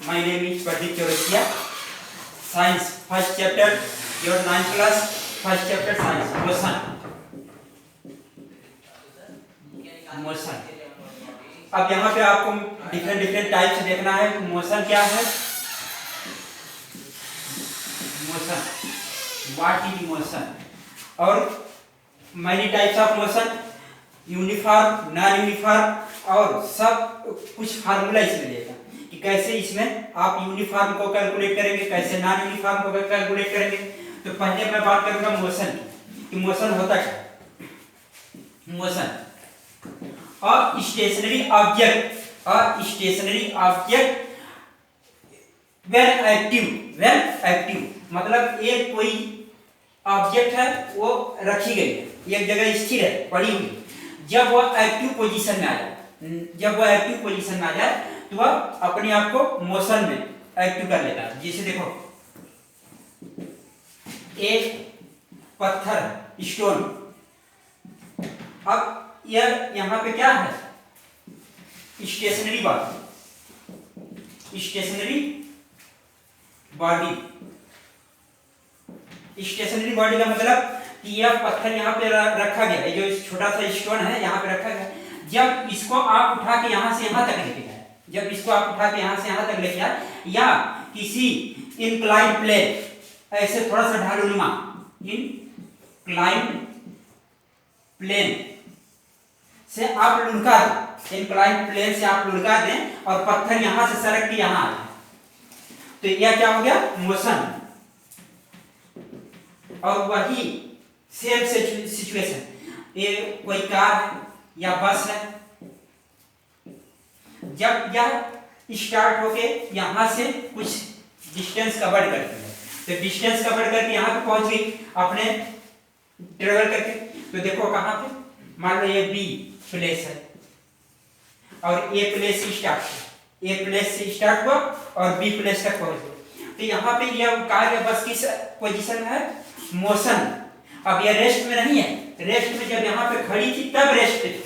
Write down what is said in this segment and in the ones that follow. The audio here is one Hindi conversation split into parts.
My name is Pradeep Chaurasia. Science, first chapter, your 9th class, first chapter science, motion. Motion. अब यहाँ पे आपको डिफरेंट टाइप्स देखना है। मोशन क्या है? Motion, what is motion? और many types of motion, uniform, non uniform, और सब कुछ फार्मूला इसमें देगा कि कैसे इसमें आप यूनिफॉर्म को कैलकुलेट करेंगे, कैसे नॉन यूनिफॉर्म को कैलकुलेट करेंगे। तो पहले मैं बात करूंगा मोशन की मोशन होता क्या? Motion stationary object when active मतलब एक कोई ऑब्जेक्ट है वो रखी गई है, एक जगह स्थिर है, पड़ी हुई। जब वह एक्टिव पोजीशन में आ जाए तो वह अपने आप को मोशन में एक्टिव कर लेता है। जैसे देखो एक पत्थर, स्टोन, अब यह यहाँ पे क्या है? स्टेशनरी बॉडी का मतलब कि यह पत्थर यहाँ पे रखा गया, ये जो छोटा सा स्टोन है यहाँ पे रखा गया। जब इसको आप उठा के यहाँ से यहाँ तक लेके जाए, या किसी इंक्लाइंड प्लेन, ऐसे थोड़ा सा ढालुनुमा इंक्लाइंड प्लेन से आप लुढ़का दें, इंक्लाइंड प्लेन से आप लुढ़का दें और पत्थर यहां से सरक के यहां आ जाए, तो यह क्या हो गया? मोशन। और वही सेम सिचुएशन, ये कोई कार है या बस है, जब यह स्टार्ट होके यहां से कुछ डिस्टेंस कवर करती है, तो डिस्टेंस कवर करके यहां पे पहुंच गई अपने ट्रेवल करके। तो देखो कहां पे, मान लो ये बी प्लेस है और ए प्लेस से स्टार्ट हुआ और बी प्लेस तक पहुंच गया। तो यहाँ पे यह कार या बस किस पोजीशन में है? मोशन। अब यह रेस्ट में नहीं है, रेस्ट में जब यहाँ पे खड़ी थी तब रेस्ट पे थी,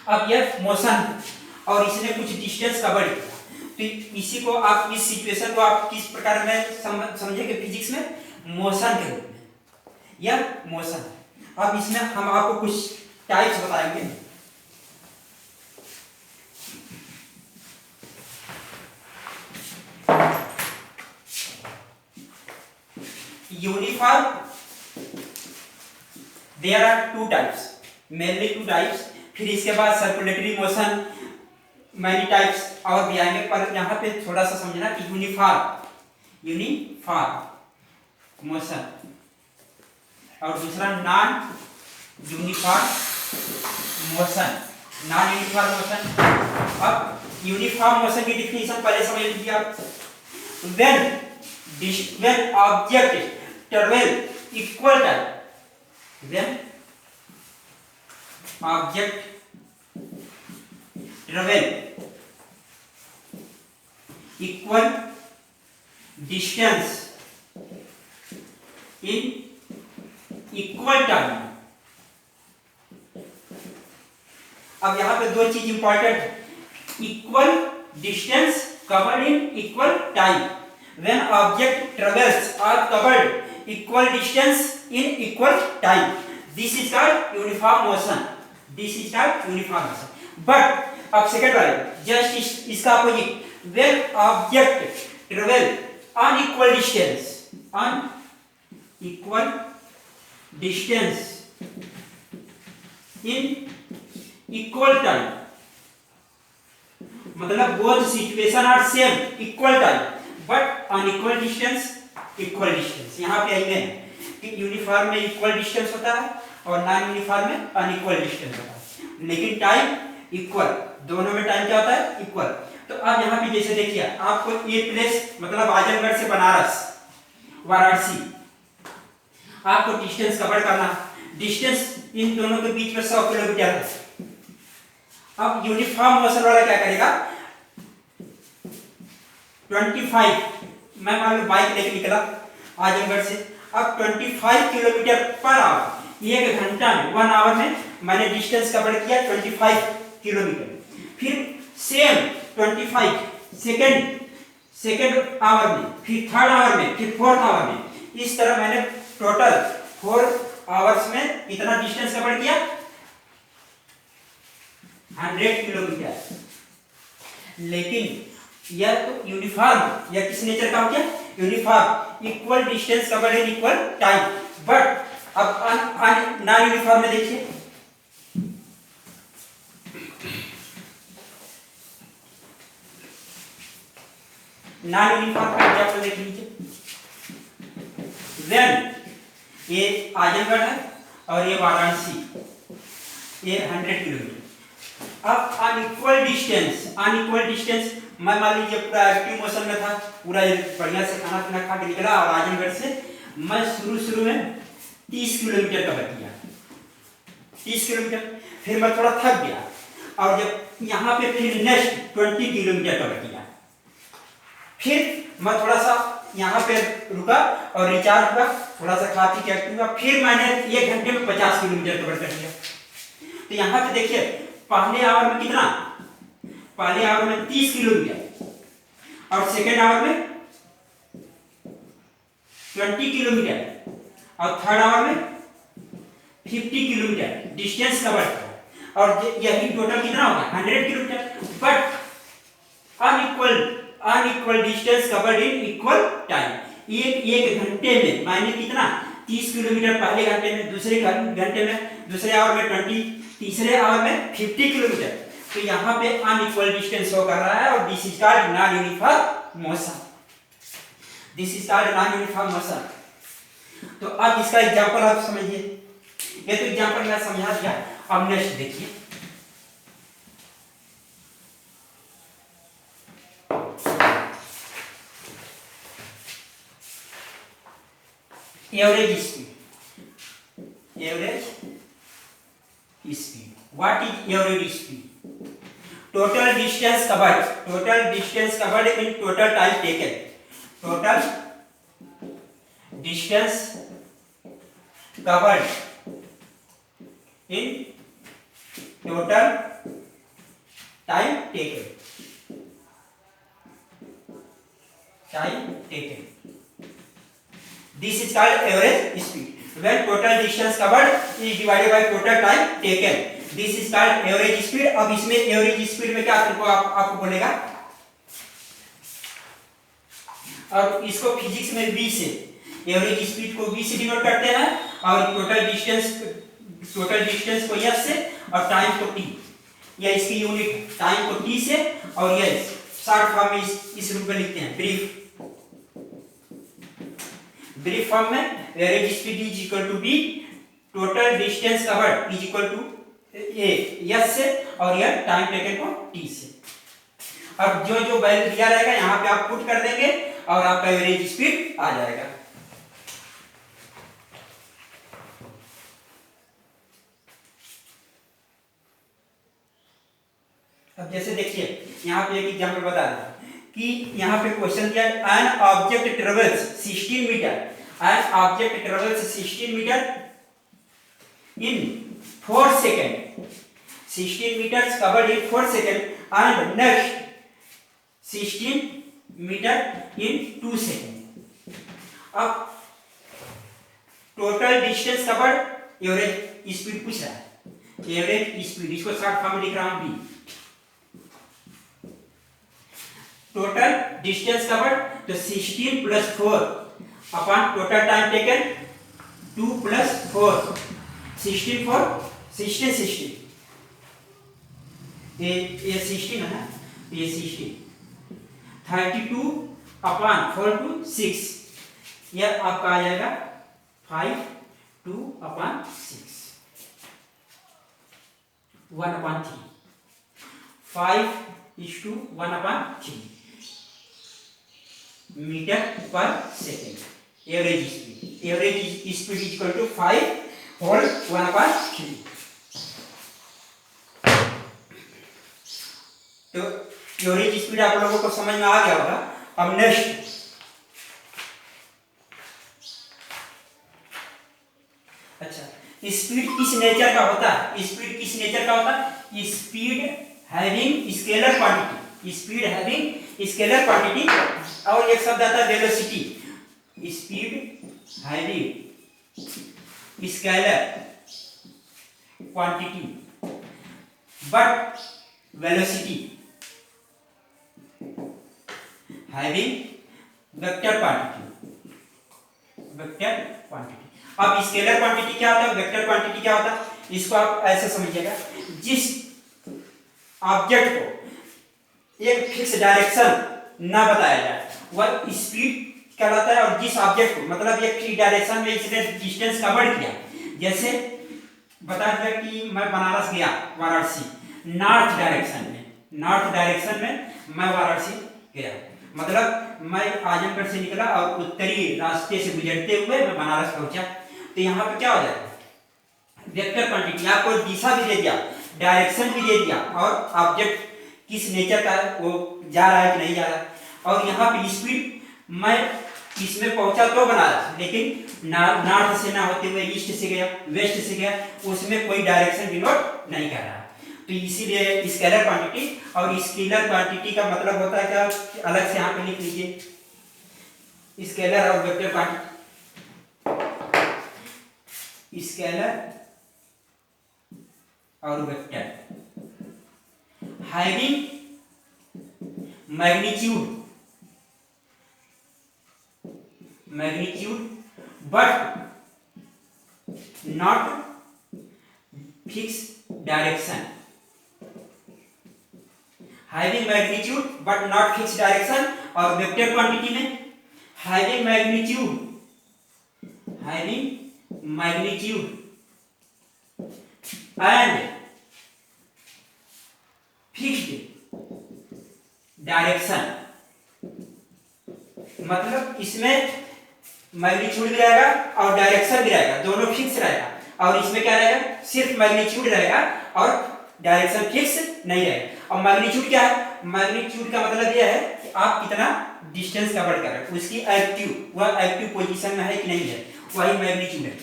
अब यह मोशन और इसने कुछ डिस्टेंस कवर किया। तो इसी को आप, इस सिचुएशन को आप किस प्रकार में समझेंगे फिजिक्स में? मोशन के रूप में, यह मोशन। अब इसमें हम आपको कुछ टाइप्स बताएंगे। Uniform, there are two types, mainly two types. फिर इसके बाद सर्कुलेटरी मोशन, मैनी टाइप्स और भी आएंगे, पर यहाँ पे थोड़ा सा समझना कि यूनिफॉर्म मोशन और दूसरा नॉन यूनिफॉर्म मोशन। अब यूनिफॉर्म मोशन की डिफिनेशन पहले समझ लीजिए आप। when object travel equal time, when object travel equal distance in equal time। अब यहां पे दो चीज इंपॉर्टेंट है, equal distance covered in equal time. When object travels और covered equal distance in equal time, this is called uniform motion. But अब सेकंड वाले जस्ट इसका opposite, when object travel unequal distance in equal time, मतलब both situation are same, equal time but unequal distance, equal distance. यहाँ पे आइए कि यूनिफॉर्म में इक्वल डिस्टेंस होता है और नॉन यूनिफॉर्म में अनइक्वल डिस्टेंस होता है, लेकिन टाइम इक्वल, दोनों में टाइम क्या होता है? इक्वल। तो अब यहाँ पे जैसे देखिए, आपको ये प्लेस मतलब आजमगढ़ से बनारस, वाराणसी, आपको डिस्टेंस कवर करना, डिस्टेंस इन दोनों के बीच में 100 किलोमीटर है। अब यूनिफॉर्म मोशन वाला क्या करेगा? 25, मैं मान लो बाइक लेके निकला आजमगढ़ से, अब 25 किलोमीटर पर आवर, 1 घंटा में, 1 आवर में मैंने डिस्टेंस कवर किया 25 किलोमीटर। फिर सेम 25 सेकेंड सेकेंड आवर में, फिर थर्ड आवर में, फिर फोर्थ आवर में, इस तरह मैंने टोटल 4 आवर्स में इतना डिस्टेंस कवर किया 100 किलोमीटर। लेकिन यह तो यूनिफॉर्म, यह किस नेचर का हो गया? Uniform, equal distance covered in equal time. But अब नॉन यूनिफॉर्म में देखिए, नॉन यूनिफॉर्म का एग्जांपल देख लीजिए। व्हेन ये आजमगढ़ है और ये वाराणसी, ये 100 किलोमीटर। अब अनइक्वल डिस्टेंस, मैं मान लीजिए पूरा एक्टिव मोशन में था, पूरा बढ़िया से खाना पीना खा के निकला और आजमगढ़ से मैं शुरू में 30 किलोमीटर कवर किया, 30 किलोमीटर। फिर मैं थोड़ा थक गया और जब यहाँ पे फिर नेक्स्ट 20 किलोमीटर कवर किया। फिर मैं थोड़ा सा यहाँ पे रुका और रिचार्ज हुआ, थोड़ा सा खा पी के एक्टिव हुआ। फिर मैंने 1 घंटे में 50 किलोमीटर कवर कर लिया। तो यहाँ पे देखिए, पहले आवर में कितना? पहले आवर में 30 किलोमीटर और सेकेंड आवर में 20 किलोमीटर और थर्ड आवर में 50 किलोमीटर डिस्टेंस कवर किया। और यही टोटल कितना हो गया? 100 kilometre. But unequal distance covered in equal time. एक घंटे में मैंने कितना? 30 किलोमीटर पहले घंटे में, दूसरे घंटे में, दूसरे आवर में 20, तीसरे आवर में 50 किलोमीटर। तो यहाँ पे अनइक्वल डिस्टेंस शो कर रहा है और this is called non uniform motion. This is called non uniform motion. तो अब इसका एग्जांपल आप समझिए। ये तो एग्जांपल मैं समझा दिया। अब नेक्स्ट देखिए, average speed. Average speed, what is average speed? Total distance covered in total time taken. Total distance covered in total time taken. This is called average speed. When total distance covered is divided by total time taken, this is called average speed. अब इसमें एवरेज स्पीड में क्या आपको बोलेगा? और इसको फिजिक्स में v से, एवरेज स्पीड को v से डिनोट करते हैं और टोटल डिस्टेंस को s से और टाइम को t, या इसकी यूनिट टाइम को t से और यह शॉर्ट फॉर्म में इस रूप में लिखते हैं, ब्रीफ फॉर्म में average speed is equal to b, total distance covered is equal to a s से और यह टाइम टेकन को t से। अब जो वैल्यू दिया रहेगा यहाँ पे आप पुट कर देंगे और आपका एवरेज स्पीड आ जाएगा। अब जैसे देखिए, यहाँ पे एक एग्जांपल बता दें कि यहाँ पे क्वेश्चन दिया है, an object travels 16 metre, an object travels 16 metre in 4 second, 16 meters covered in 4 seconds and next 16 meter in 2 seconds। अब total distance covered average speed पूछ रहा है, एवरेज स्पीड, इसको शॉर्ट फॉर्म में लिख रहा हूं b। टोटल डिस्टेंस कवर्ड तो 16 plus 4 upon total time taken 2 plus 4, 16 4 16 16, ये 16 है, ये 16, 32 अपॉन 4 टू 6, यह आपका आ जाएगा 5 2 upon 6, 1 upon 3, 5:1 upon 3 metre per second average speed. Average speed is equal to 5 whole 1 upon 3। तो एवरेज स्पीड आप लोगों को समझ में आ गया होगा। अब नेक्स्ट अच्छा, स्पीड किस नेचर का होता है? स्पीड किस नेचर का होता है? Speed having scalar quantity, speed having scalar quantity, और एक शब्द आता है velocity, speed having scalar quantity but velocity having vector quantity. Vector quantity, अब स्केलर क्वांटिटी क्या होता है, वेक्टर क्वांटिटी क्या होता है, इसको आप ऐसे समझिएगा, जिस ऑब्जेक्ट को एक फिक्स डायरेक्शन ना बताया जाए वह स्पीड कहलाता है, और जिस ऑब्जेक्ट को मतलब एक फिक्स डायरेक्शन में इसने डिस्टेंस कवर किया, जैसे बता दिया कि मैं बनारस गया वाराणसी, नॉर्थ डायरेक्शन में मैं वाराणसी गया, मतलब मैं आजमगढ़ से निकला और उत्तरी रास्ते से गुजरते हुए मैं बनारस पहुंचा। तो यहाँ पे क्या हो जाएगा, वेक्टर क्वांटिटी, आपको दिशा भी दे दिया, डायरेक्शन भी दे दिया, और ऑब्जेक्ट किस नेचर का है, वो जा रहा है कि नहीं जा रहा है। और यहाँ पे स्पीड मैं इसमें पहुंचा तो बनारस, लेकिन नॉर्थ से ना होते हुए ईस्ट से गया, वेस्ट से गया, उसमें कोई डायरेक्शन डिनोट नहीं कर रहा है। तो इसीलिए स्केलर क्वांटिटी, और स्केलर क्वांटिटी का मतलब होता है क्या, अलग से यहाँ पे लिख लीजिए, स्केलर और वेक्टर क्वांटिटी, स्केलर और vector having magnitude but not fix direction, having magnitude but not fix direction. और वेक्टर क्वांटिटी में having magnitude and fixed direction, मतलब इसमें मैग्नीट्यूड भी रहेगा और डायरेक्शन भी रहेगा, दोनों फिक्स रहेगा, और इसमें क्या रहेगा, सिर्फ मैग्नीट्यूड रहेगा और डायरेक्शन फिक्स नहीं रहेगा। और मैग्नीट्यूड क्या है, मैग्नीट्यूड का मतलब यह है कि आप कितना डिस्टेंस कवर कर रहे हैं, उसकी वह एक्टिव पोजीशन में है कि नहीं है, वही मैग्नीट्यूड है।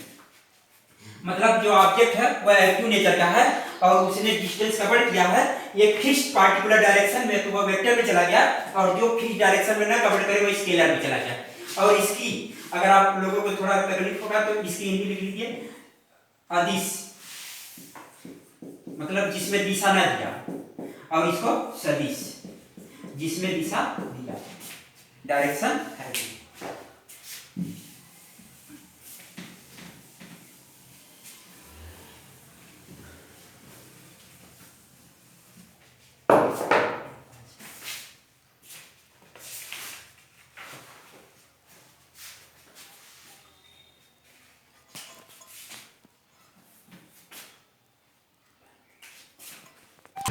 मतलब जो ऑब्जेक्ट है वह एक्टिव नेचर का है और उसने डिस्टेंस कवर किया है एक फिक्स पार्टिकुलर डायरेक्शन में, तो वह वेक्टर में चला गया, और जो फिक्स डायरेक्शन में ना कवर करे वो स्केलर में चला गया। और इसकी अगर आप लोगों को थोड़ा तकलीफ होगा तो इसकी हिंदी लिख लीजिए अदिश, मतलब जिसमें दिशा ना दिया, और इसको सदिश जिसमें दिशा दिया, डायरेक्शन है।